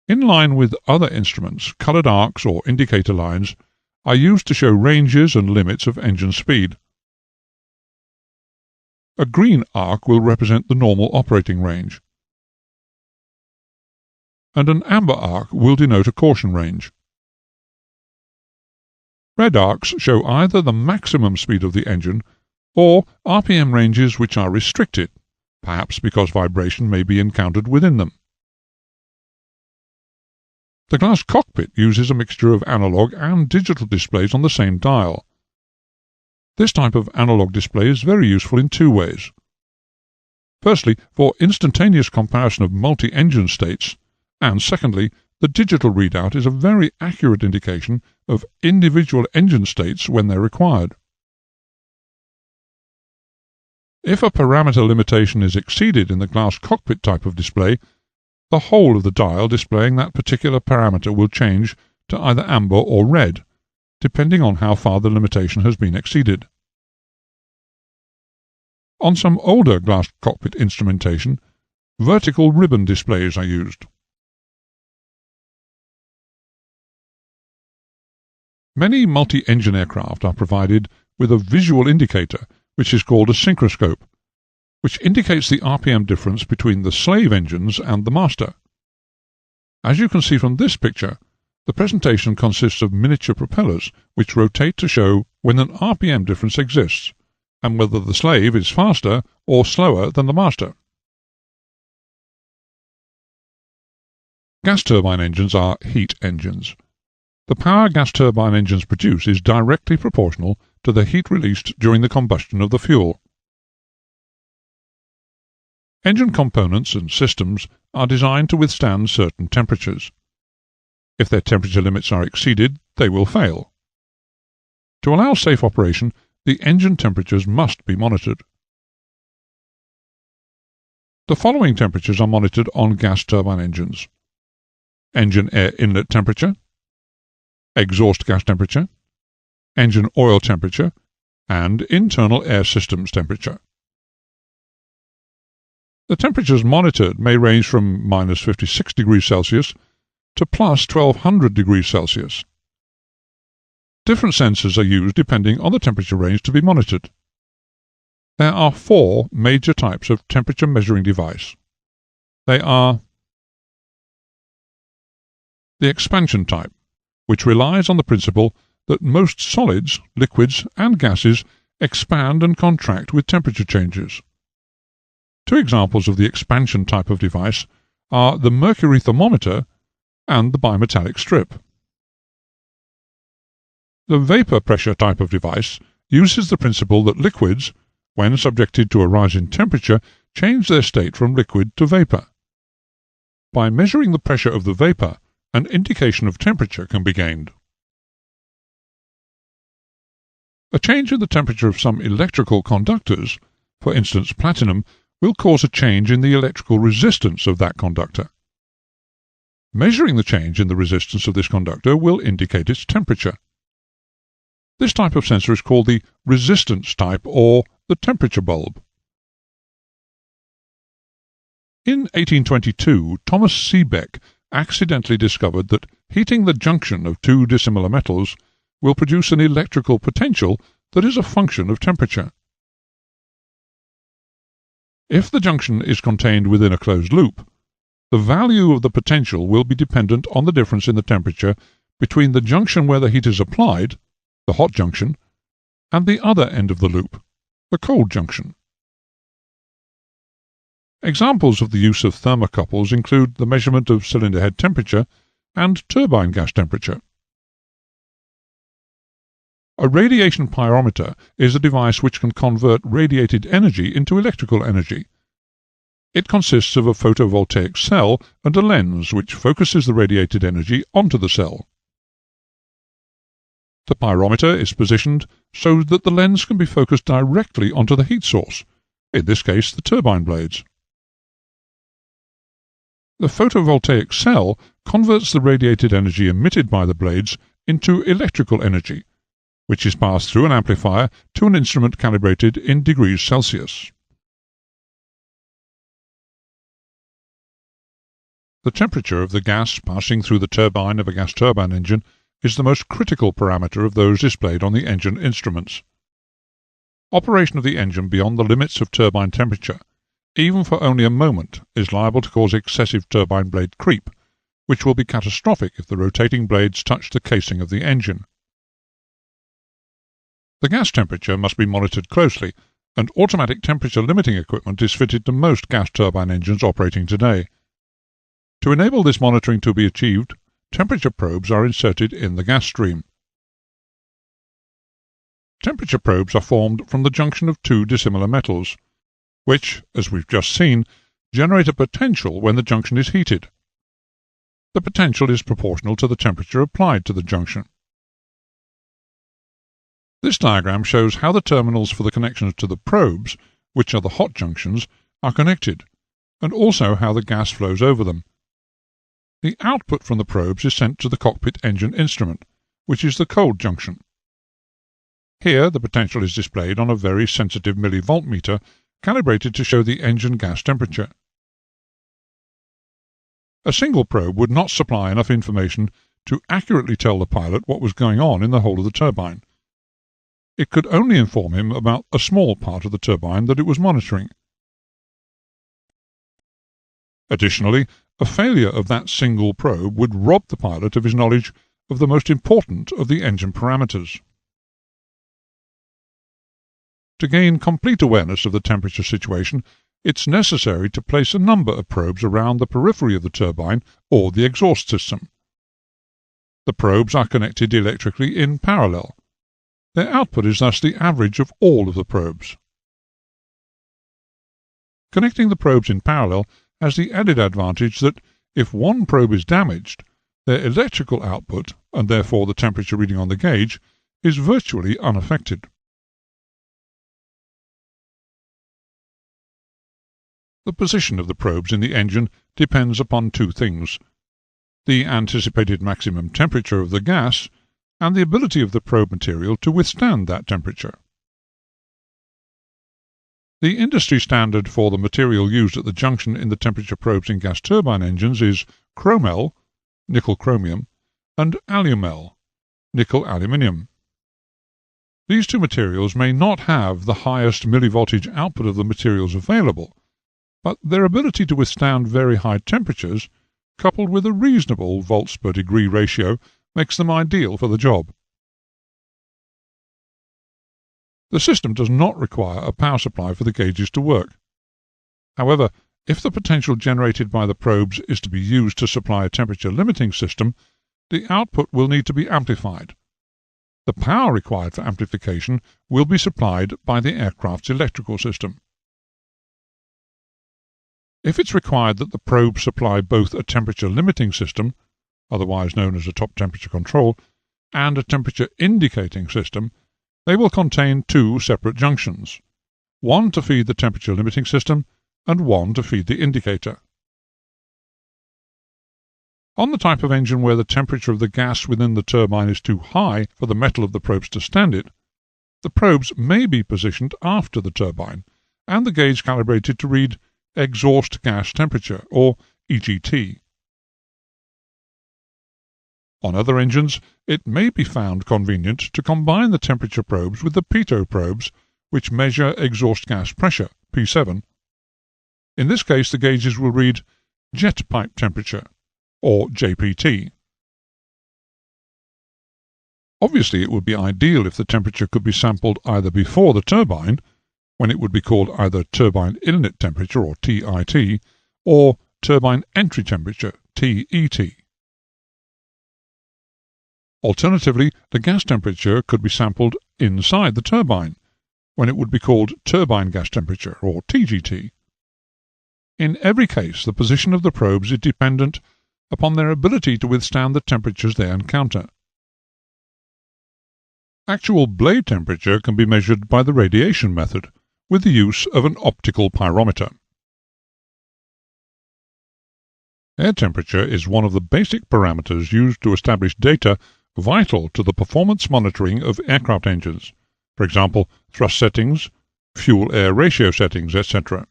In line with other instruments, coloured arcs or indicator lines are used to show ranges and limits of engine speed. A green arc will represent the normal operating range, and an amber arc will denote a caution range. Red arcs show either the maximum speed of the engine or RPM ranges which are restricted, perhaps because vibration may be encountered within them. The glass cockpit uses a mixture of analog and digital displays on the same dial. This type of analog display is very useful in two ways. Firstly, for instantaneous comparison of multi-engine states, and secondly, the digital readout is a very accurate indication of individual engine states when they're required. If a parameter limitation is exceeded in the glass cockpit type of display, the whole of the dial displaying that particular parameter will change to either amber or red, depending on how far the limitation has been exceeded. On some older glass cockpit instrumentation, vertical ribbon displays are used. Many multi-engine aircraft are provided with a visual indicator, which is called a synchroscope, which indicates the RPM difference between the slave engines and the master. As you can see from this picture, the presentation consists of miniature propellers which rotate to show when an RPM difference exists, and whether the slave is faster or slower than the master. Gas turbine engines are heat engines. The power gas turbine engines produce is directly proportional to the heat released during the combustion of the fuel. Engine components and systems are designed to withstand certain temperatures. If their temperature limits are exceeded, they will fail. To allow safe operation, the engine temperatures must be monitored. The following temperatures are monitored on gas turbine engines: engine air inlet temperature, exhaust gas temperature, engine oil temperature, and internal air systems temperature. The temperatures monitored may range from minus 56 degrees Celsius to plus 1200 degrees Celsius. Different sensors are used depending on the temperature range to be monitored. There are 4 major types of temperature measuring device. They are the expansion type, which relies on the principle that most solids, liquids, and gases expand and contract with temperature changes. 2 examples of the expansion type of device are the mercury thermometer and the bimetallic strip. The vapor pressure type of device uses the principle that liquids, when subjected to a rise in temperature, change their state from liquid to vapor. By measuring the pressure of the vapor, an indication of temperature can be gained. A change in the temperature of some electrical conductors, for instance platinum, will cause a change in the electrical resistance of that conductor. Measuring the change in the resistance of this conductor will indicate its temperature. This type of sensor is called the resistance type or the temperature bulb. In 1822, Thomas Seebeck accidentally discovered that heating the junction of 2 dissimilar metals will produce an electrical potential that is a function of temperature. If the junction is contained within a closed loop, the value of the potential will be dependent on the difference in the temperature between the junction where the heat is applied, the hot junction, and the other end of the loop, the cold junction. Examples of the use of thermocouples include the measurement of cylinder head temperature and turbine gas temperature. A radiation pyrometer is a device which can convert radiated energy into electrical energy. It consists of a photovoltaic cell and a lens which focuses the radiated energy onto the cell. The pyrometer is positioned so that the lens can be focused directly onto the heat source, in this case the turbine blades. The photovoltaic cell converts the radiated energy emitted by the blades into electrical energy, which is passed through an amplifier to an instrument calibrated in degrees Celsius. The temperature of the gas passing through the turbine of a gas turbine engine is the most critical parameter of those displayed on the engine instruments. Operation of the engine beyond the limits of turbine temperature, even for only a moment, is liable to cause excessive turbine blade creep, which will be catastrophic if the rotating blades touch the casing of the engine. The gas temperature must be monitored closely, and automatic temperature limiting equipment is fitted to most gas turbine engines operating today. To enable this monitoring to be achieved, temperature probes are inserted in the gas stream. Temperature probes are formed from the junction of two dissimilar metals, which, as we've just seen, generate a potential when the junction is heated. The potential is proportional to the temperature applied to the junction. This diagram shows how the terminals for the connections to the probes, which are the hot junctions, are connected, and also how the gas flows over them. The output from the probes is sent to the cockpit engine instrument, which is the cold junction. Here the potential is displayed on a very sensitive millivoltmeter calibrated to show the engine gas temperature. A single probe would not supply enough information to accurately tell the pilot what was going on in the whole of the turbine. It could only inform him about a small part of the turbine that it was monitoring. Additionally, a failure of that single probe would rob the pilot of his knowledge of the most important of the engine parameters. To gain complete awareness of the temperature situation, it's necessary to place a number of probes around the periphery of the turbine or the exhaust system. The probes are connected electrically in parallel. Their output is thus the average of all of the probes. Connecting the probes in parallel has the added advantage that if one probe is damaged, their electrical output, and therefore the temperature reading on the gauge, is virtually unaffected. The position of the probes in the engine depends upon two things: the anticipated maximum temperature of the gas and the ability of the probe material to withstand that temperature. The industry standard for the material used at the junction in the temperature probes in gas turbine engines is chromel, nickel-chromium, and alumel, nickel-aluminium. These two materials may not have the highest millivoltage output of the materials available, but their ability to withstand very high temperatures, coupled with a reasonable volts per degree ratio, makes them ideal for the job. The system does not require a power supply for the gauges to work. However, if the potential generated by the probes is to be used to supply a temperature limiting system, the output will need to be amplified. The power required for amplification will be supplied by the aircraft's electrical system. If it's required that the probe supply both a temperature limiting system, otherwise known as a top temperature control, and a temperature indicating system, they will contain two separate junctions, one to feed the temperature limiting system and one to feed the indicator. On the type of engine where the temperature of the gas within the turbine is too high for the metal of the probes to stand it, the probes may be positioned after the turbine and the gauge calibrated to read exhaust gas temperature, or EGT. On other engines, it may be found convenient to combine the temperature probes with the pitot probes, which measure exhaust gas pressure, P7. In this case, the gauges will read jet pipe temperature, or JPT. Obviously, it would be ideal if the temperature could be sampled either before the turbine, when it would be called either turbine inlet temperature, or TIT, or turbine entry temperature, TET. Alternatively, the gas temperature could be sampled inside the turbine, when it would be called turbine gas temperature, or TGT. In every case, the position of the probes is dependent upon their ability to withstand the temperatures they encounter. Actual blade temperature can be measured by the radiation method, with the use of an optical pyrometer. Air temperature is one of the basic parameters used to establish data vital to the performance monitoring of aircraft engines, for example, thrust settings, fuel-air ratio settings, etc.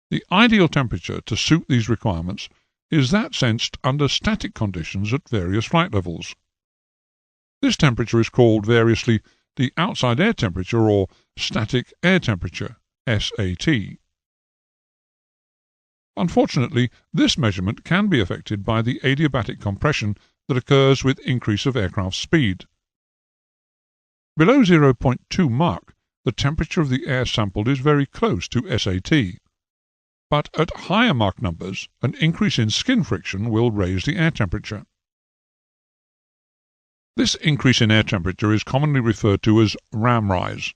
The ideal temperature to suit these requirements is that sensed under static conditions at various flight levels. This temperature is called variously the outside air temperature or static air temperature, SAT. Unfortunately, this measurement can be affected by the adiabatic compression that occurs with increase of aircraft speed. Below 0.2 Mach, the temperature of the air sampled is very close to SAT. But at higher Mach numbers, an increase in skin friction will raise the air temperature. This increase in air temperature is commonly referred to as ram rise,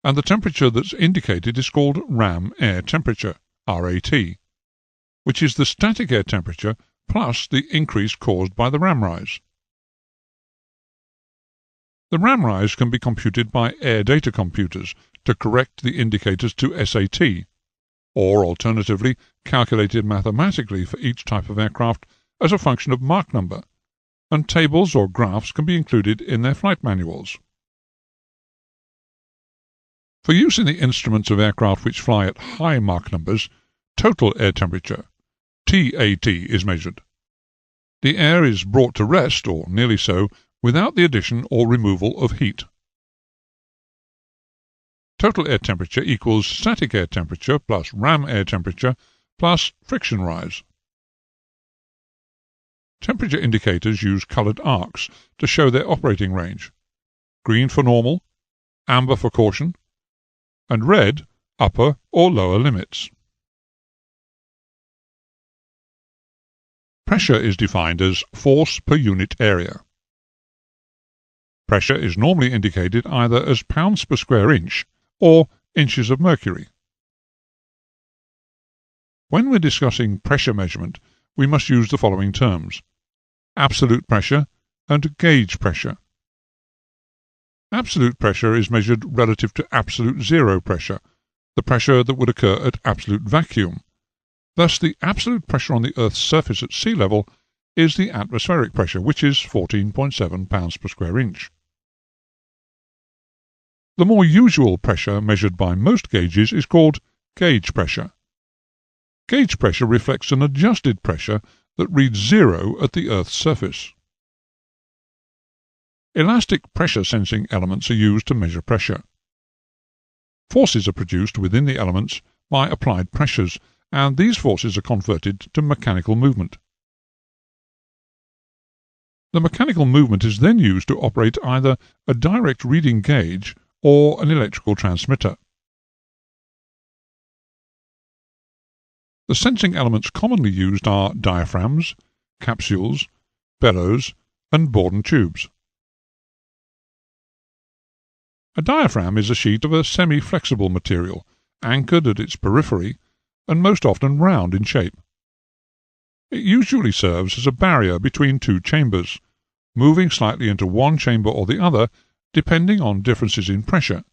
and the temperature that's indicated is called ram air temperature, RAT, which is the static air temperature plus the increase caused by the ram rise. The ram rise can be computed by air data computers to correct the indicators to SAT, or alternatively calculated mathematically for each type of aircraft as a function of Mach number, and tables or graphs can be included in their flight manuals. For use in the instruments of aircraft which fly at high Mach numbers, total air temperature, TAT, is measured. The air is brought to rest, or nearly so, without the addition or removal of heat. Total air temperature equals static air temperature plus ram air temperature plus friction rise. Temperature indicators use coloured arcs to show their operating range. Green for normal, amber for caution, and red upper or lower limits. Pressure is defined as force per unit area. Pressure is normally indicated either as pounds per square inch or inches of mercury. When we're discussing pressure measurement, we must use the following terms: absolute pressure and gauge pressure. Absolute pressure is measured relative to absolute zero pressure, the pressure that would occur at absolute vacuum. Thus, the absolute pressure on the Earth's surface at sea level is the atmospheric pressure, which is 14.7 pounds per square inch. The more usual pressure measured by most gauges is called gauge pressure. Gauge pressure reflects an adjusted pressure that reads zero at the Earth's surface. Elastic pressure sensing elements are used to measure pressure. Forces are produced within the elements by applied pressures, and these forces are converted to mechanical movement. The mechanical movement is then used to operate either a direct reading gauge or an electrical transmitter. The sensing elements commonly used are diaphragms, capsules, bellows, and Bourdon tubes. A diaphragm is a sheet of a semi-flexible material, anchored at its periphery, and most often round in shape. It usually serves as a barrier between two chambers, moving slightly into one chamber or the other, depending on differences in pressure.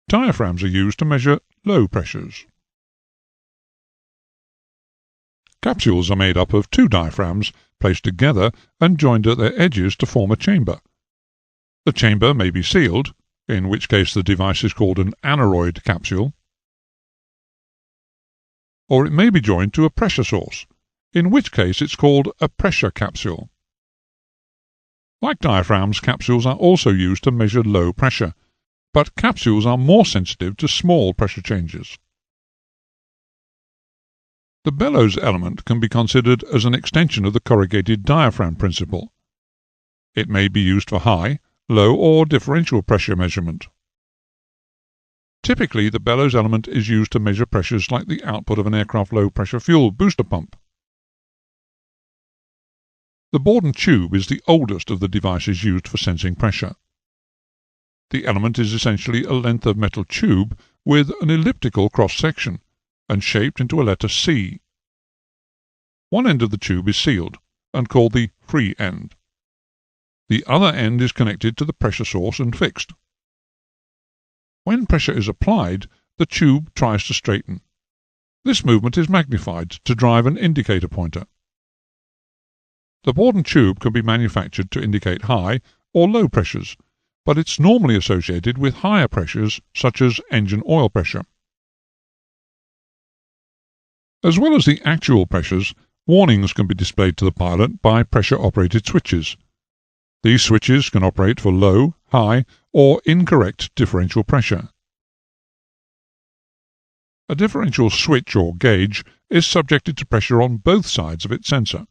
Diaphragms are used to measure low pressures. Capsules are made up of two diaphragms placed together and joined at their edges to form a chamber. The chamber may be sealed, in which case the device is called an aneroid capsule, or it may be joined to a pressure source, in which case it's called a pressure capsule. Like diaphragms, capsules are also used to measure low pressure, but capsules are more sensitive to small pressure changes. The bellows element can be considered as an extension of the corrugated diaphragm principle. It may be used for high, low, or differential pressure measurement. Typically, the bellows element is used to measure pressures like the output of an aircraft low-pressure fuel booster pump. The Bourdon tube is the oldest of the devices used for sensing pressure. The element is essentially a length of metal tube with an elliptical cross-section and shaped into a letter C. One end of the tube is sealed and called the free end. The other end is connected to the pressure source and fixed. When pressure is applied, the tube tries to straighten. This movement is magnified to drive an indicator pointer. The Bourdon tube can be manufactured to indicate high or low pressures, but it's normally associated with higher pressures such as engine oil pressure. As well as the actual pressures, Warnings can be displayed to the pilot by pressure-operated switches. These switches can operate for low, high, or incorrect differential pressure. A differential switch or gauge is subjected to pressure on both sides of its sensor.